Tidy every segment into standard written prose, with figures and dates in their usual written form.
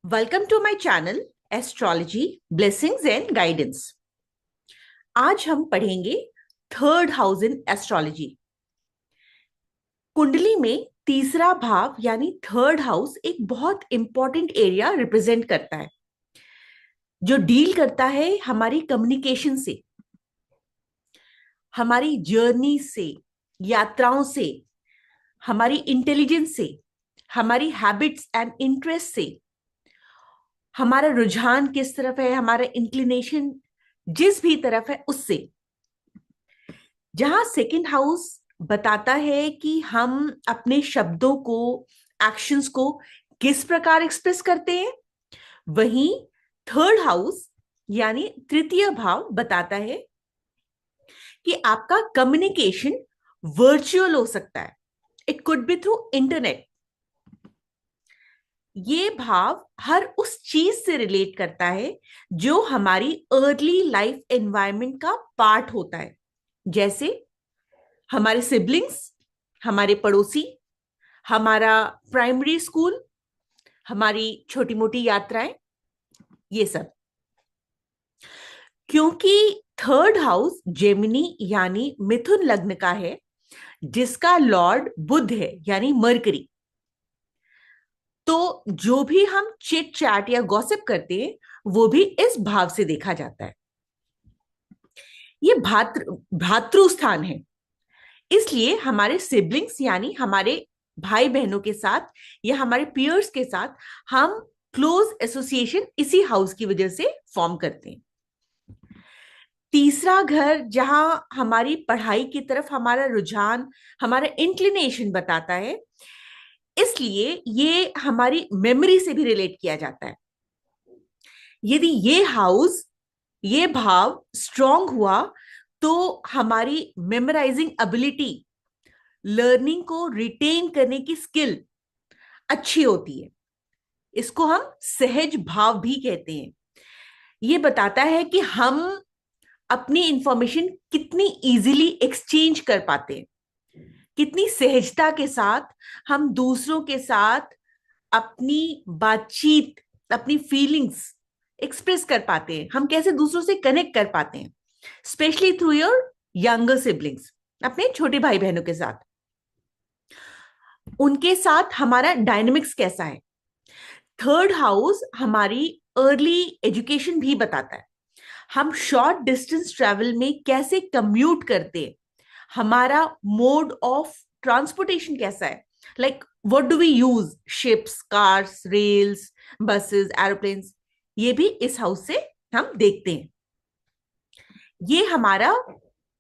Welcome to my channel astrology blessings and guidance. आज हम पढ़ेंगे थर्ड हाउस इन एस्ट्रोलॉजी। कुंडली में तीसरा भाव यानी थर्ड हाउस एक बहुत इंपॉर्टेंट एरिया रिप्रेजेंट करता है, जो डील करता है हमारी कम्युनिकेशन से, हमारी जर्नी से, यात्राओं से, हमारी इंटेलिजेंस से, हमारी हैबिट्स एंड इंटरेस्ट से, हमारा रुझान किस तरफ है, हमारा इंक्लिनेशन जिस भी तरफ है उससे। जहां सेकंड हाउस बताता है कि हम अपने शब्दों को, एक्शंस को किस प्रकार एक्सप्रेस करते हैं, वहीं थर्ड हाउस यानी तृतीय भाव बताता है कि आपका कम्युनिकेशन वर्चुअल हो सकता है। It could be through internet. ये भाव हर उस चीज से रिलेट करता है जो हमारी अर्ली लाइफ एनवायरनमेंट का पार्ट होता है, जैसे हमारे सिबलिंग्स, हमारे पड़ोसी, हमारा प्राइमरी स्कूल, हमारी छोटी मोटी यात्राएं, ये सब। क्योंकि थर्ड हाउस जेमिनी यानी मिथुन लग्न का है, जिसका लॉर्ड बुध है यानी मरकरी, तो जो भी हम चिट चैट या गॉसिप करते हैं वो भी इस भाव से देखा जाता है। ये भातृ स्थान है, इसलिए हमारे सिबलिंग्स यानी हमारे भाई बहनों के साथ या हमारे पियर्स के साथ हम क्लोज एसोसिएशन इसी हाउस की वजह से फॉर्म करते हैं। तीसरा घर जहां हमारी पढ़ाई की तरफ हमारा रुझान, हमारा इंक्लिनेशन बताता है, इसलिए ये हमारी मेमोरी से भी रिलेट किया जाता है। यदि ये भाव स्ट्रांग हुआ तो हमारी मेमोराइजिंग एबिलिटी, लर्निंग को रिटेन करने की स्किल अच्छी होती है। इसको हम सहज भाव भी कहते हैं। ये बताता है कि हम अपनी इंफॉर्मेशन कितनी इजीली एक्सचेंज कर पाते हैं, कितनी सहजता के साथ हम दूसरों के साथ अपनी बातचीत, अपनी फीलिंग्स एक्सप्रेस कर पाते हैं, हम कैसे दूसरों से कनेक्ट कर पाते हैं, specially through your younger siblings, अपने छोटे भाई बहनों के साथ। उनके साथ हमारा डायनेमिक्स कैसा है। थर्ड हाउस हमारी अर्ली एजुकेशन भी बताता है। हम शॉर्ट डिस्टेंस ट्रैवल में कैसे कम्यूट करते हैं, हमारा मोड ऑफ ट्रांसपोर्टेशन कैसा है, like what do we use, ships, cars, rails, buses, aeroplanes, ये भी इस हाउस से हम देखते हैं। ये हमारा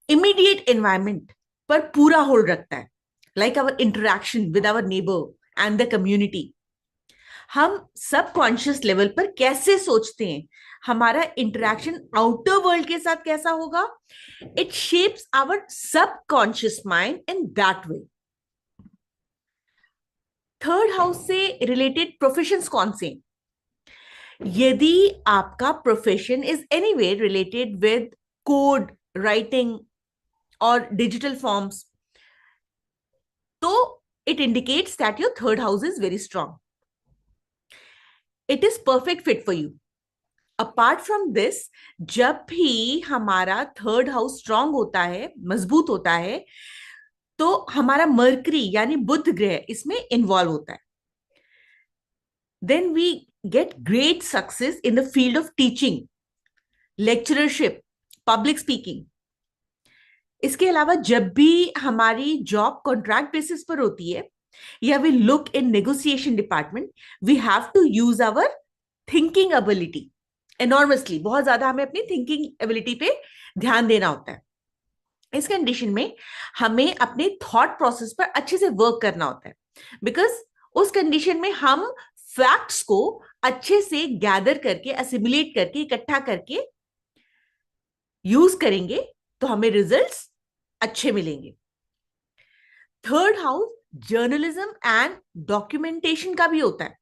इमीडिएट एनवायरमेंट पर पूरा होल्ड रखता है, like our interaction with our neighbour and the community. हम सबकॉन्शियस लेवल पर कैसे सोचते हैं, हमारा इंटरेक्शन आउटर वर्ल्ड के साथ कैसा होगा, it shapes our subconscious mind in that way. Third house से रिलेटेड प्रोफेशंस कौन से? यदि आपका profession is anyway related with code writing और डिजिटल फॉर्म्स, तो it indicates that your third house is very strong. It is perfect fit for you. Apart from this, जब भी हमारा थर्ड हाउस स्ट्रांग होता है, मजबूत होता है, तो हमारा मरकरी यानी बुध ग्रह इसमें इन्वॉल्व होता है। Then we get great success in the field of teaching, lectureship, public speaking. इसके अलावा जब भी हमारी जॉब कॉन्ट्रैक्ट बेसिस पर होती है या we look in negotiation department, we have to use our thinking ability enormously. बहुत ज्यादा हमें अपनी थिंकिंग एबिलिटी पे ध्यान देना होता है। इस कंडीशन में हमें अपने थॉट प्रोसेस पर अच्छे से वर्क करना होता है, बिकॉज उस कंडीशन में हम फैक्ट्स को अच्छे से गैदर करके, असिमुलेट करके, इकट्ठा करके यूज करेंगे तो हमें रिजल्ट्स अच्छे मिलेंगे। Third house journalism and documentation का भी होता है,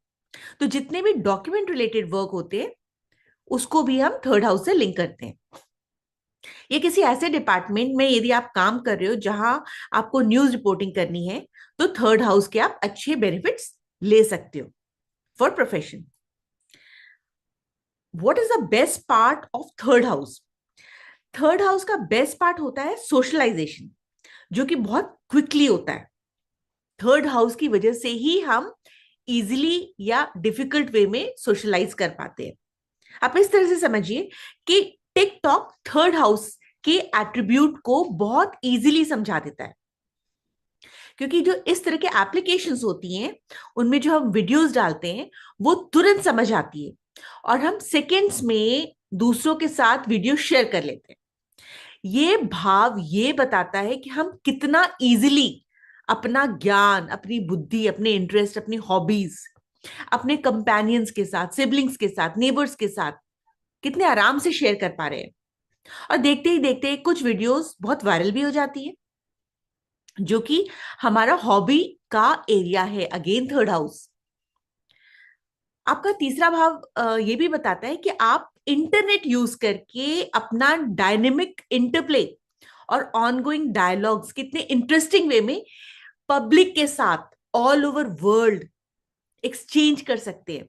तो जितने भी डॉक्यूमेंट रिलेटेड वर्क होते हैं उसको भी हम थर्ड हाउस से लिंक करते हैं। ये किसी ऐसे डिपार्टमेंट में यदि आप काम कर रहे हो जहां आपको न्यूज रिपोर्टिंग करनी है, तो थर्ड हाउस के आप अच्छे बेनिफिट्स ले सकते हो for profession. What is the best part of third house? Third house का बेस्ट पार्ट होता है सोशलाइजेशन, जो कि बहुत क्विकली होता है। थर्ड हाउस की वजह से ही हम इजिली या डिफिकल्ट वे में सोशलाइज कर पाते हैं। आप इस तरह से समझिए कि टिकटॉक थर्ड हाउस के एट्रीब्यूट को बहुत इजीली समझा देता है, क्योंकि जो इस तरह के एप्लीकेशंस होती हैं उनमें जो हम वीडियोस डालते हैं वो तुरंत समझ आती है, और हम सेकेंड्स में दूसरों के साथ वीडियो शेयर कर लेते हैं। ये भाव ये बताता है कि हम कितना इजीली अपना ज्ञान, अपनी बुद्धि, अपने इंटरेस्ट, अपनी हॉबीज अपने कंपेनियंस के साथ, सिबलिंग्स के साथ, नेबर्स के साथ कितने आराम से शेयर कर पा रहे हैं। और देखते ही देखते कुछ वीडियोस बहुत वायरल भी हो जाती है, जो कि हमारा हॉबी का एरिया है। अगेन थर्ड हाउस आपका तीसरा भाव ये भी बताता है कि आप इंटरनेट यूज करके अपना डायनेमिक इंटरप्ले और ऑनगोइंग डायलॉग्स कितने इंटरेस्टिंग वे में पब्लिक के साथ ऑल ओवर वर्ल्ड एक्सचेंज कर सकते हैं,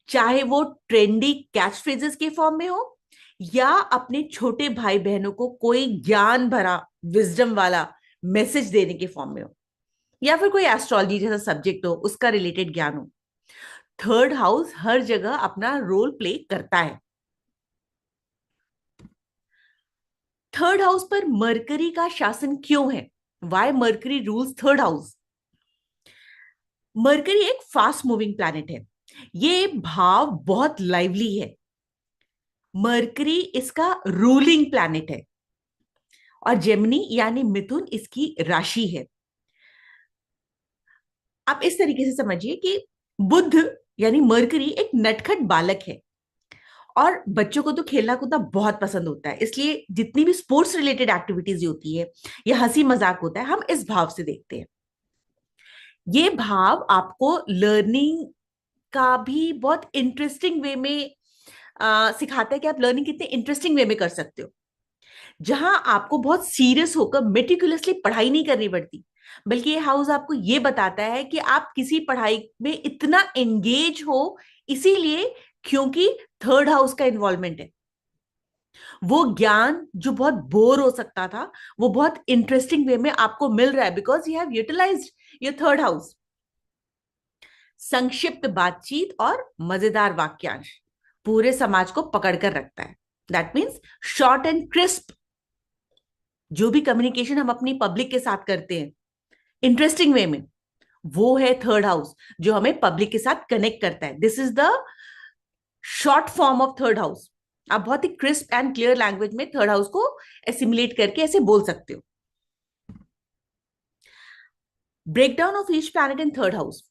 चाहे वो ट्रेंडी कैच फ्रेजेस के फॉर्म में हो या अपने छोटे भाई बहनों को कोई ज्ञान भरा विजडम वाला मैसेज देने के फॉर्म में हो, या फिर कोई एस्ट्रोलॉजी जैसा सब्जेक्ट हो उसका रिलेटेड ज्ञान हो। थर्ड हाउस हर जगह अपना रोल प्ले करता है। थर्ड हाउस पर मरकरी का शासन क्यों है? Why Mercury rules third house? Mercury एक फास्ट मूविंग प्लैनेट है, ये भाव बहुत लाइवली है। मरकरी इसका रूलिंग प्लैनेट है और जेमिनी यानी मिथुन इसकी राशि है। आप इस तरीके से समझिए कि बुध यानी मरकरी एक नटखट बालक है, और बच्चों को तो खेलना कूदना बहुत पसंद होता है, इसलिए जितनी भी स्पोर्ट्स रिलेटेड एक्टिविटीज होती है या हंसी मजाक होता है हम इस भाव से देखते हैं। ये भाव आपको लर्निंग का भी बहुत इंटरेस्टिंग वे में सिखाता है कि आप लर्निंग कितने इंटरेस्टिंग वे में कर सकते हो, जहां आपको बहुत सीरियस होकर मेटिकुलसली पढ़ाई नहीं करनी पड़ती, बल्कि ये हाउस आपको ये बताता है कि आप किसी पढ़ाई में इतना एंगेज हो, इसीलिए क्योंकि थर्ड हाउस का इन्वॉल्वमेंट है। वो ज्ञान जो बहुत बोर हो सकता था वो बहुत इंटरेस्टिंग वे में आपको मिल रहा है, because you have utilised your third house. संक्षिप्त बातचीत और मजेदार वाक्यांश पूरे समाज को पकड़ कर रखता है। That means short and crisp, जो भी कम्युनिकेशन हम अपनी पब्लिक के साथ करते हैं इंटरेस्टिंग वे में, वो है थर्ड हाउस जो हमें पब्लिक के साथ कनेक्ट करता है। This is the short form of third house. आप बहुत ही क्रिस्प एंड क्लियर लैंग्वेज में थर्ड हाउस को एसिमुलेट करके ऐसे बोल सकते हो। Breakdown of each planet in third house.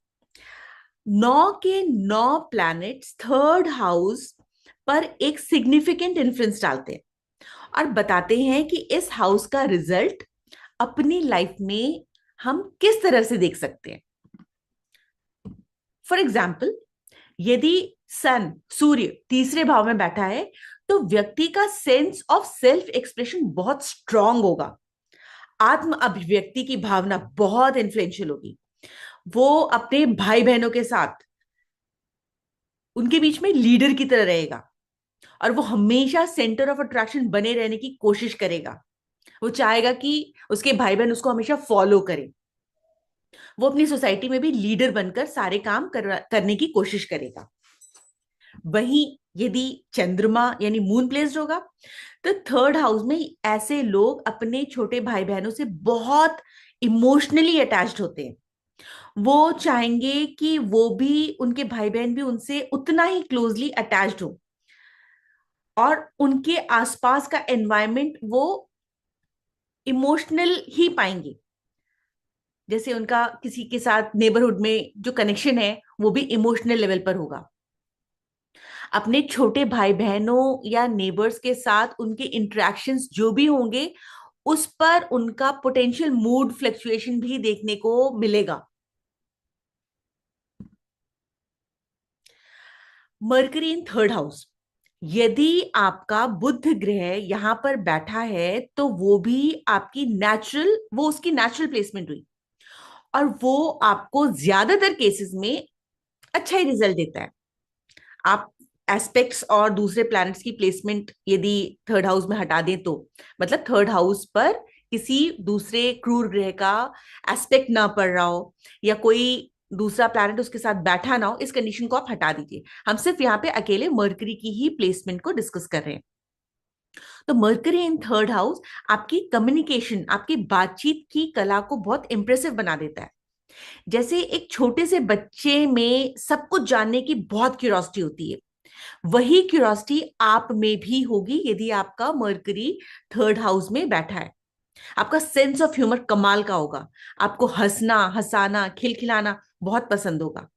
9 के 9 प्लैनेट्स थर्ड हाउस पर एक सिग्निफिकेंट इन्फ्लुएंस डालते हैं और बताते हैं कि इस हाउस का रिजल्ट अपनी लाइफ में हम किस तरह से देख सकते हैं। फॉर एग्जाम्पल, यदि सन सूर्य तीसरे भाव में बैठा है तो व्यक्ति का सेंस ऑफ सेल्फ एक्सप्रेशन बहुत स्ट्रांग होगा, आत्म अभिव्यक्ति की भावना बहुत इन्फ्लुएंशियल होगी, वो अपने भाई बहनों के साथ उनके बीच में लीडर की तरह रहेगा, और वो हमेशा सेंटर ऑफ अट्रैक्शन बने रहने की कोशिश करेगा। वो चाहेगा कि उसके भाई बहन उसको हमेशा फॉलो करें। वो अपनी सोसाइटी में भी लीडर बनकर सारे काम करने की कोशिश करेगा। वहीं यदि चंद्रमा यानी मून प्लेस्ड होगा तो थर्ड हाउस में ऐसे लोग अपने छोटे भाई बहनों से बहुत इमोशनली अटैच्ड होते हैं। वो चाहेंगे कि वो भी, उनके भाई बहन भी उनसे उतना ही क्लोजली अटैच्ड हो, और उनके आसपास का एनवायरनमेंट वो इमोशनल ही पाएंगे। जैसे उनका किसी के साथ नेबरहुड में जो कनेक्शन है वो भी इमोशनल लेवल पर होगा। अपने छोटे भाई बहनों या नेबर्स के साथ उनके इंटरेक्शंस जो भी होंगे उस पर उनका पोटेंशियल मूड फ्लक्चुएशन भी देखने को मिलेगा। मरकरी इन थर्ड हाउस, यदि आपका बुध ग्रह यहां पर बैठा है तो वो भी आपकी नेचुरल, वो उसकी नेचुरल प्लेसमेंट हुई, और वो आपको ज्यादातर केसेस में अच्छा ही रिजल्ट देता है। आप एस्पेक्ट्स और दूसरे प्लैनेट्स की प्लेसमेंट यदि थर्ड हाउस में हटा दें तो, मतलब थर्ड हाउस पर किसी दूसरे क्रूर ग्रह का एस्पेक्ट ना पड़ रहा हो या कोई दूसरा प्लैनेट उसके साथ बैठा ना हो, इस कंडीशन को आप हटा दीजिए। हम सिर्फ यहाँ पे अकेले मर्करी की ही प्लेसमेंट को डिस्कस कर रहे हैं। तो मर्करी इन थर्ड हाउस आपकी कम्युनिकेशन, आपकी बातचीत की कला को बहुत इंप्रेसिव बना देता है। जैसे एक छोटे से बच्चे में सब कुछ जानने की बहुत क्यूरियोसिटी होती है, वही क्यूरियोसिटी आप में भी होगी यदि आपका मर्करी थर्ड हाउस में बैठा है। आपका सेंस ऑफ ह्यूमर कमाल का होगा, आपको हंसना, हंसाना, खिलखिलाना बहुत पसंद होगा,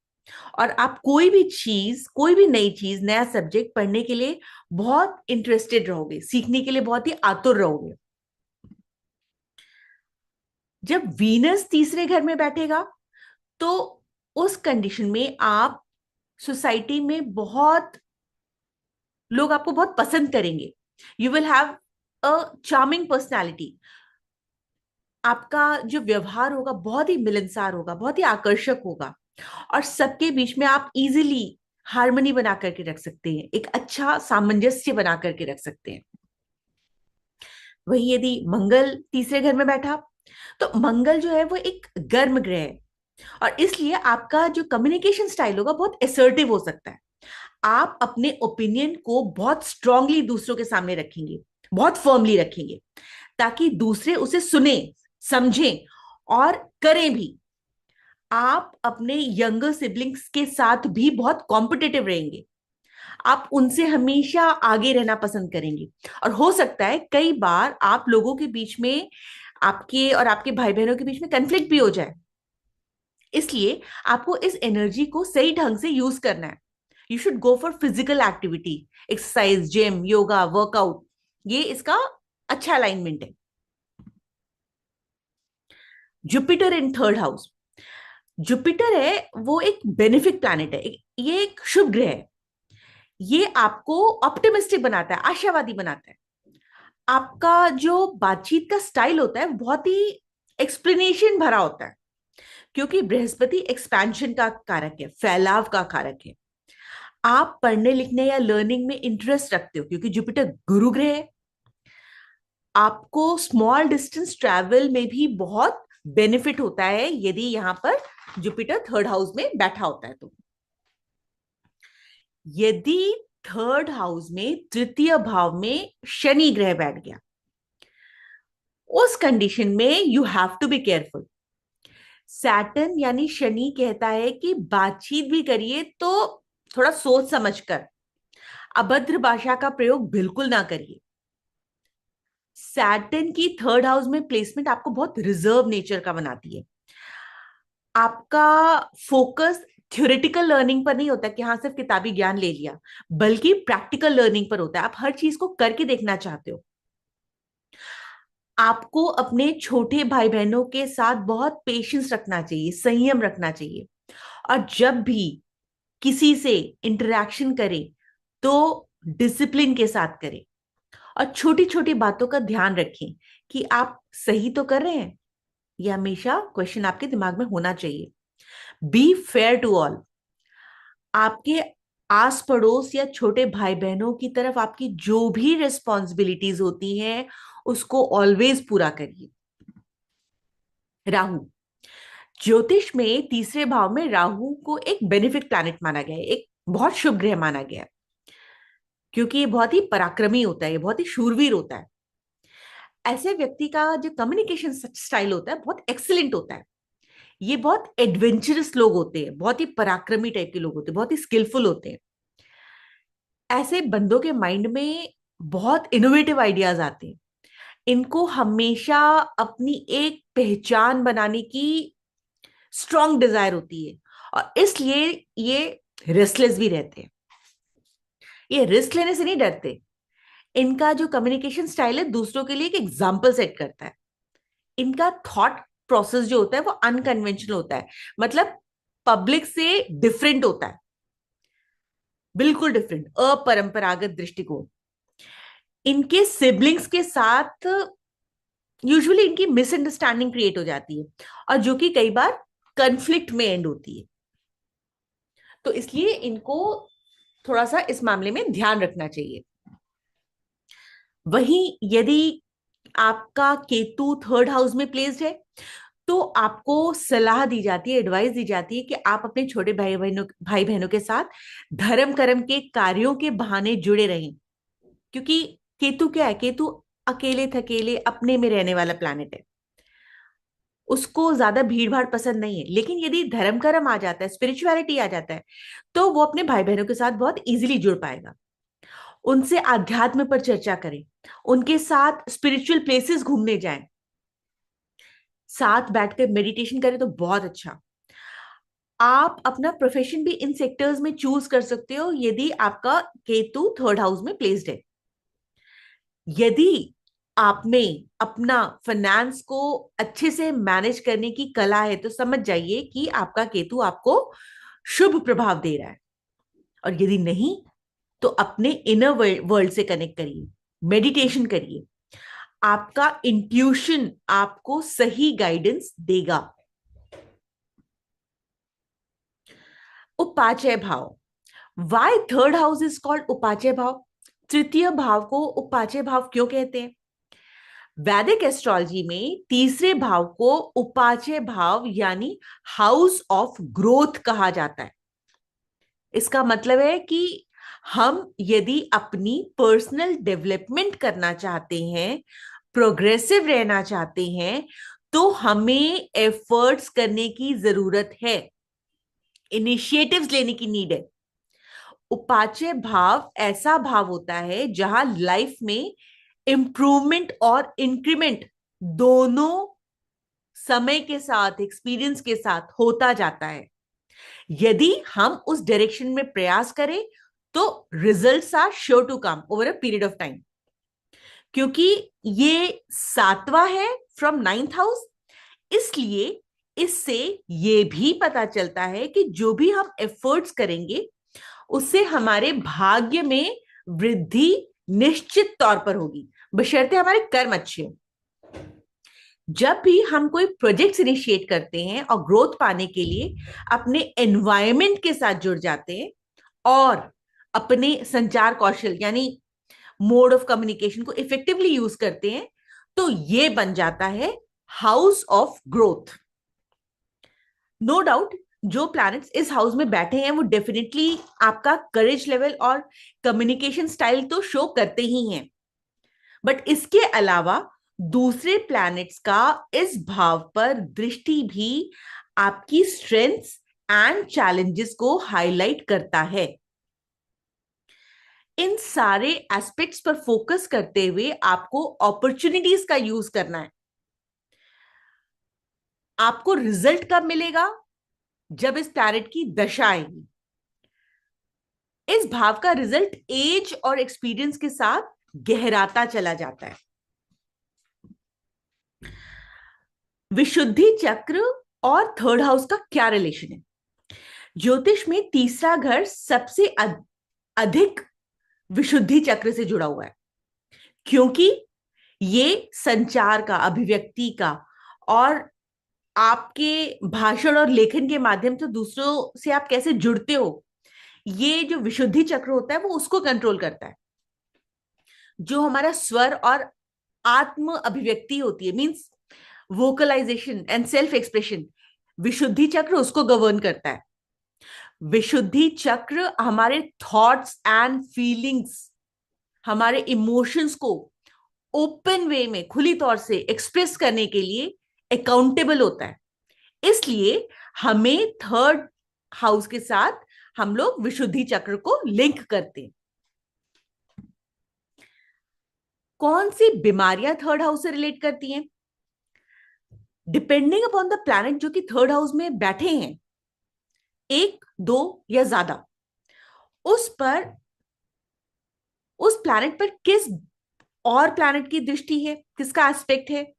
और आप कोई भी चीज, कोई भी नई चीज, नया सब्जेक्ट पढ़ने के लिए बहुत इंटरेस्टेड रहोगे, सीखने के लिए बहुत ही आतुर रहोगे। जब वीनस तीसरे घर में बैठेगा तो उस कंडीशन में आप सोसाइटी में बहुत लोग आपको बहुत पसंद करेंगे। You will have a charming personality. आपका जो व्यवहार होगा बहुत ही मिलनसार होगा, बहुत ही आकर्षक होगा, और सबके बीच में आप इजीली हार्मनी बना करके रख सकते हैं, एक अच्छा सामंजस्य बना करके रख सकते हैं। वही यदि मंगल तीसरे घर में बैठा, तो मंगल जो है वो एक गर्म ग्रह है, और इसलिए आपका जो कम्युनिकेशन स्टाइल होगा बहुत असर्टिव हो सकता है। आप अपने ओपिनियन को बहुत स्ट्रांगली दूसरों के सामने रखेंगे, बहुत फर्मली रखेंगे, ताकि दूसरे उसे सुने, समझें और करें भी। आप अपने यंगर सिबलिंग्स के साथ भी बहुत कॉम्पिटिटिव रहेंगे, आप उनसे हमेशा आगे रहना पसंद करेंगे, और हो सकता है कई बार आप लोगों के बीच में, आपके और आपके भाई बहनों के बीच में कन्फ्लिक्ट भी हो जाए। इसलिए आपको इस एनर्जी को सही ढंग से यूज करना है। You should go for physical activity, exercise, gym, yoga, workout, ये इसका अच्छा अलाइनमेंट है। Jupiter in third house, Jupiter है वो एक बेनिफिक प्लैनेट है, ये एक शुभ ग्रह है। ये आपको ऑप्टिमिस्टिक बनाता है, आशावादी बनाता है। आपका जो बातचीत का स्टाइल होता है बहुत ही एक्सप्लेनेशन भरा होता है, क्योंकि बृहस्पति एक्सपेंशन का कारक है, फैलाव का कारक है। आप पढ़ने लिखने या लर्निंग में इंटरेस्ट रखते हो क्योंकि जुपिटर गुरु ग्रह है। आपको स्मॉल डिस्टेंस ट्रैवल में भी बहुत बेनिफिट होता है यदि यहां पर जुपिटर थर्ड हाउस में बैठा होता है। तो यदि थर्ड हाउस में तृतीय भाव में शनि ग्रह बैठ गया, उस कंडीशन में you have to be careful. Saturn यानी शनि कहता है कि बातचीत भी करिए तो थोड़ा सोच समझकर, अभद्र भाषा का प्रयोग बिल्कुल ना करिए। सैटर्न की थर्ड हाउस में प्लेसमेंट आपको बहुत रिजर्व नेचर का बनाती है। आपका फोकस थ्योरेटिकल लर्निंग पर नहीं होता कि हाँ सिर्फ किताबी ज्ञान ले लिया, बल्कि प्रैक्टिकल लर्निंग पर होता है। आप हर चीज को करके देखना चाहते हो। आपको अपने छोटे भाई बहनों के साथ बहुत पेशेंस रखना चाहिए, संयम रखना चाहिए, और जब भी किसी से इंटरेक्शन करें तो डिसिप्लिन के साथ करें, और छोटी छोटी बातों का ध्यान रखें कि आप सही तो कर रहे हैं। यह हमेशा क्वेश्चन आपके दिमाग में होना चाहिए। Be fair to all. आपके आस पड़ोस या छोटे भाई बहनों की तरफ आपकी जो भी रिस्पॉन्सिबिलिटीज होती हैं उसको ऑलवेज पूरा करिए। राहु, ज्योतिष में तीसरे भाव में राहु को एक बेनिफिक प्लैनेट माना गया है, एक बहुत शुभ ग्रह माना गया है, क्योंकि ये बहुत ही पराक्रमी होता है, ये बहुत ही शूरवीर होता है। ऐसे व्यक्ति का जो कम्युनिकेशन स्टाइल होता है बहुत एक्सीलेंट होता है। ये बहुत एडवेंचरस लोग होते हैं, बहुत ही पराक्रमी टाइप के लोग होते हैं, बहुत ही स्किलफुल होते हैं। ऐसे बंदों के माइंड में बहुत इनोवेटिव आइडियाज आते हैं। इनको हमेशा अपनी एक पहचान बनाने की स्ट्रॉन्ग डिजायर होती है, और इसलिए ये रेस्टलेस भी रहते हैं। ये रिस्क लेने से नहीं डरते। इनका जो कम्युनिकेशन स्टाइल है दूसरों के लिए एक एग्जाम्पल सेट करता है। इनका थॉट प्रोसेस जो होता है वो अनकन्वेंशनल होता है, मतलब पब्लिक से डिफरेंट होता है, बिल्कुल डिफरेंट, अपरंपरागत दृष्टिकोण। इनके सिबलिंग्स के साथ यूजुअली इनकी मिसअंडरस्टैंडिंग क्रिएट हो जाती है, और जो कि कई बार कन्फ्लिक्ट में एंड होती है। तो इसलिए इनको थोड़ा सा इस मामले में ध्यान रखना चाहिए। वहीं यदि आपका केतु थर्ड हाउस में प्लेस्ड है, तो आपको सलाह दी जाती है, एडवाइस दी जाती है कि आप अपने छोटे भाई बहनों के साथ धर्म कर्म के कार्यों के बहाने जुड़े रहें। क्योंकि केतु क्या है, केतु अकेले थकेले अपने में रहने वाला प्लैनेट है, उसको ज्यादा भीड़ भाड़ पसंद नहीं है। लेकिन यदि धर्म कर्म आ जाता है, स्पिरिचुअलिटी आ जाता है, तो वो अपने भाई बहनों के साथ बहुत इजीली जुड़ पाएगा। उनसे आध्यात्म पर चर्चा करें, उनके साथ स्पिरिचुअल प्लेसेस घूमने जाएं, साथ बैठकर मेडिटेशन करें तो बहुत अच्छा। आप अपना प्रोफेशन भी इन सेक्टर्स में चूज कर सकते हो यदि आपका केतु थर्ड हाउस में प्लेस्ड है। यदि आप में अपना फाइनेंस को अच्छे से मैनेज करने की कला है, तो समझ जाइए कि आपका केतु आपको शुभ प्रभाव दे रहा है। और यदि नहीं, तो अपने इनर वर्ल्ड से कनेक्ट करिए, मेडिटेशन करिए, आपका इंट्यूशन आपको सही गाइडेंस देगा। उपाचय भाव, why third house is called उपाचय भाव? तृतीय भाव को उपाचय भाव क्यों कहते हैं? वैदिक एस्ट्रोलॉजी में तीसरे भाव को उपाचय भाव यानी हाउस ऑफ ग्रोथ कहा जाता है। इसका मतलब है कि हम यदि अपनी पर्सनल डेवलपमेंट करना चाहते हैं, प्रोग्रेसिव रहना चाहते हैं, तो हमें एफर्ट्स करने की जरूरत है, इनिशिएटिव्स लेने की नीड है। उपाचय भाव ऐसा भाव होता है जहां लाइफ में इंप्रूवमेंट और इंक्रीमेंट दोनों समय के साथ, एक्सपीरियंस के साथ होता जाता है। यदि हम उस डायरेक्शन में प्रयास करें, तो results are sure to come over a period of time. क्योंकि ये सातवां है फ्रॉम नाइन्थ हाउस, इसलिए इससे ये भी पता चलता है कि जो भी हम एफर्ट्स करेंगे, उससे हमारे भाग्य में वृद्धि निश्चित तौर पर होगी, बशर्ते हमारे कर्म अच्छे हों। जब भी हम कोई प्रोजेक्ट्स इनिशिएट करते हैं और ग्रोथ पाने के लिए अपने एनवायरमेंट के साथ जुड़ जाते हैं और अपने संचार कौशल यानी मोड ऑफ कम्युनिकेशन को इफेक्टिवली यूज करते हैं, तो ये बन जाता है house of growth. No doubt, जो प्लैनेट्स इस हाउस में बैठे हैं वो डेफिनेटली आपका करेज लेवल और कम्युनिकेशन स्टाइल तो शो करते ही हैं, बट इसके अलावा दूसरे प्लैनेट्स का इस भाव पर दृष्टि भी आपकी स्ट्रेंथ्स एंड चैलेंजेस को हाईलाइट करता है। इन सारे एस्पेक्ट्स पर फोकस करते हुए आपको अपॉर्चुनिटीज का यूज करना है। आपको रिजल्ट कब मिलेगा? जब इस प्लैनेट की दशा आएगी। इस भाव का रिजल्ट एज और एक्सपीरियंस के साथ गहराता चला जाता है। विशुद्धि चक्र और थर्ड हाउस का क्या रिलेशन है? ज्योतिष में तीसरा घर सबसे अधिक विशुद्धि चक्र से जुड़ा हुआ है, क्योंकि ये संचार का, अभिव्यक्ति का और आपके भाषण और लेखन के माध्यम से दूसरों से आप कैसे जुड़ते हो, ये जो विशुद्धि चक्र होता है वो उसको कंट्रोल करता है। जो हमारा स्वर और आत्म अभिव्यक्ति होती है, means vocalization and self expression, Vishuddhi chakra उसको गवर्न करता है। विशुद्धि चक्र हमारे थॉट्स एंड फीलिंग्स, हमारे इमोशंस को ओपन वे में, खुली तौर से एक्सप्रेस करने के लिए अकाउंटेबल होता है। इसलिए हमें थर्ड हाउस के साथ हम लोग विशुद्धि चक्र को लिंक करते हैं। कौन सी बीमारियां थर्ड हाउस से रिलेट करती हैं? डिपेंडिंग अपॉन द प्लैनेट जो कि थर्ड हाउस में बैठे हैं, एक, दो या ज्यादा, उस पर, उस प्लैनेट पर किस और प्लैनेट की दृष्टि है, किसका एस्पेक्ट है,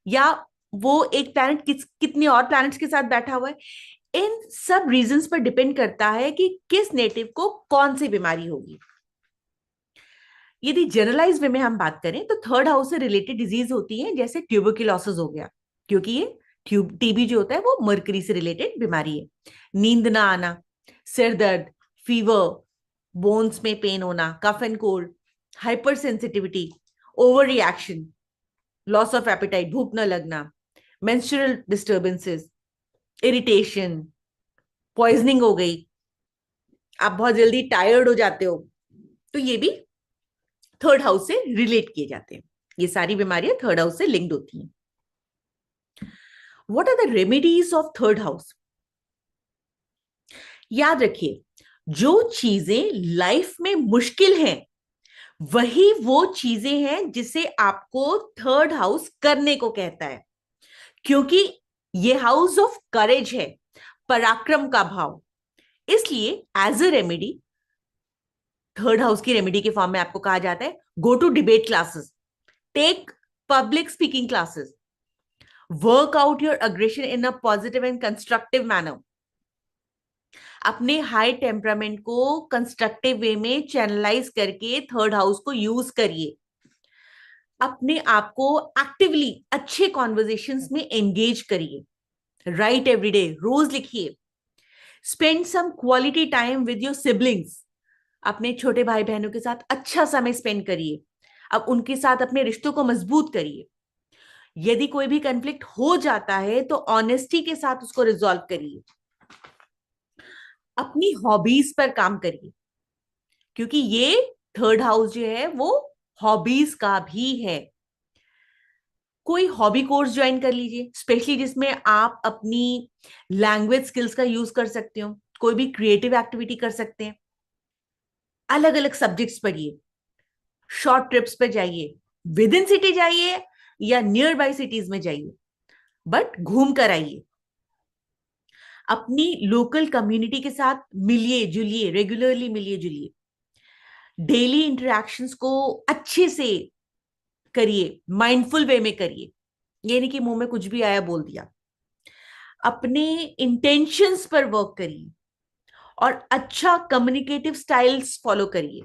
या वो एक प्लैनेट कितने और प्लैनेट्स के साथ बैठा हुआ है, इन सब रीजंस पर डिपेंड करता है कि किस नेटिव को कौन सी बीमारी होगी। यदि जनरलाइज वे में हम बात करें तो थर्ड हाउस से रिलेटेड डिजीज होती है, जैसे ट्यूबरक्लोसिस हो गया, क्योंकि ये टीबी जो होता है वो मर्करी से रिलेटेड बीमारी है। नींद ना आना, सिर दर्द, फीवर, बोन्स में पेन होना, cough and cold, hypersensitivity, overreaction, loss of appetite, भूख न लगना, मेंस्ट्रुअल डिस्टर्बेंसेस, इरिटेशन, पॉइजनिंग हो गई, आप बहुत जल्दी टायर्ड हो जाते हो, तो ये भी थर्ड हाउस से रिलेट किए जाते हैं। ये सारी बीमारियां थर्ड हाउस से लिंक्ड होती हैं। What are the remedies of third house? याद रखिए, जो चीजें लाइफ में मुश्किल हैं वही वो चीजें हैं जिसे आपको थर्ड हाउस करने को कहता है, क्योंकि ये हाउस ऑफ करेज है, पराक्रम का भाव। इसलिए as a remedy, third house की रेमेडी के फॉर्म में आपको कहा जाता है, go to debate classes, take public speaking classes, work out your aggression in a positive and constructive manner. अपने हाई टेम्परामेंट को कंस्ट्रक्टिव वे में चैनलाइज करके थर्ड हाउस को यूज करिए। अपने आप को एक्टिवली अच्छे कॉन्वर्जेशंस में एंगेज करिए। राइट एवरीडे, रोज लिखिए। Spend some quality time with your siblings, अपने छोटे भाई बहनों के साथ अच्छा समय स्पेंड करिए। अब उनके साथ अपने रिश्तों को मजबूत करिए। यदि कोई भी कंफ्लिक्ट हो जाता है तो ऑनेस्टी के साथ उसको रिजॉल्व करिए। अपनी हॉबीज पर काम करिए, क्योंकि ये थर्ड हाउस जो है वो हॉबीज का भी है। कोई हॉबी कोर्स ज्वाइन कर लीजिए, स्पेशली जिसमें आप अपनी लैंग्वेज स्किल्स का यूज कर सकते हो। कोई भी क्रिएटिव एक्टिविटी कर सकते हैं। अलग अलग सब्जेक्ट्स पढ़िए। शॉर्ट ट्रिप्स पे जाइए, विद इन सिटी जाइए या नियर बाई सिटीज में जाइए, बट घूम कर आइए। अपनी लोकल कम्युनिटी के साथ मिलिए जुलिए, रेगुलरली मिलिए जुलिए। डेली इंटरेक्शंस को अच्छे से करिए, माइंडफुल वे में करिए। ये नहीं कि मुंह में कुछ भी आया बोल दिया। अपने इंटेंशंस पर वर्क करिए और अच्छा कम्युनिकेटिव स्टाइल्स फॉलो करिए।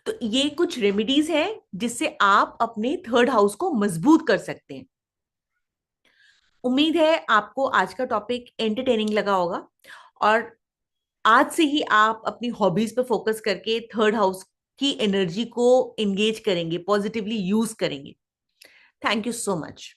तो ये कुछ रेमेडीज हैं जिससे आप अपने थर्ड हाउस को मजबूत कर सकते हैं। उम्मीद है आपको आज का टॉपिक एंटरटेनिंग लगा होगा और आज से ही आप अपनी हॉबीज पे फोकस करके थर्ड हाउस की एनर्जी को एंगेज करेंगे, पॉजिटिवली यूज करेंगे। Thank you so much.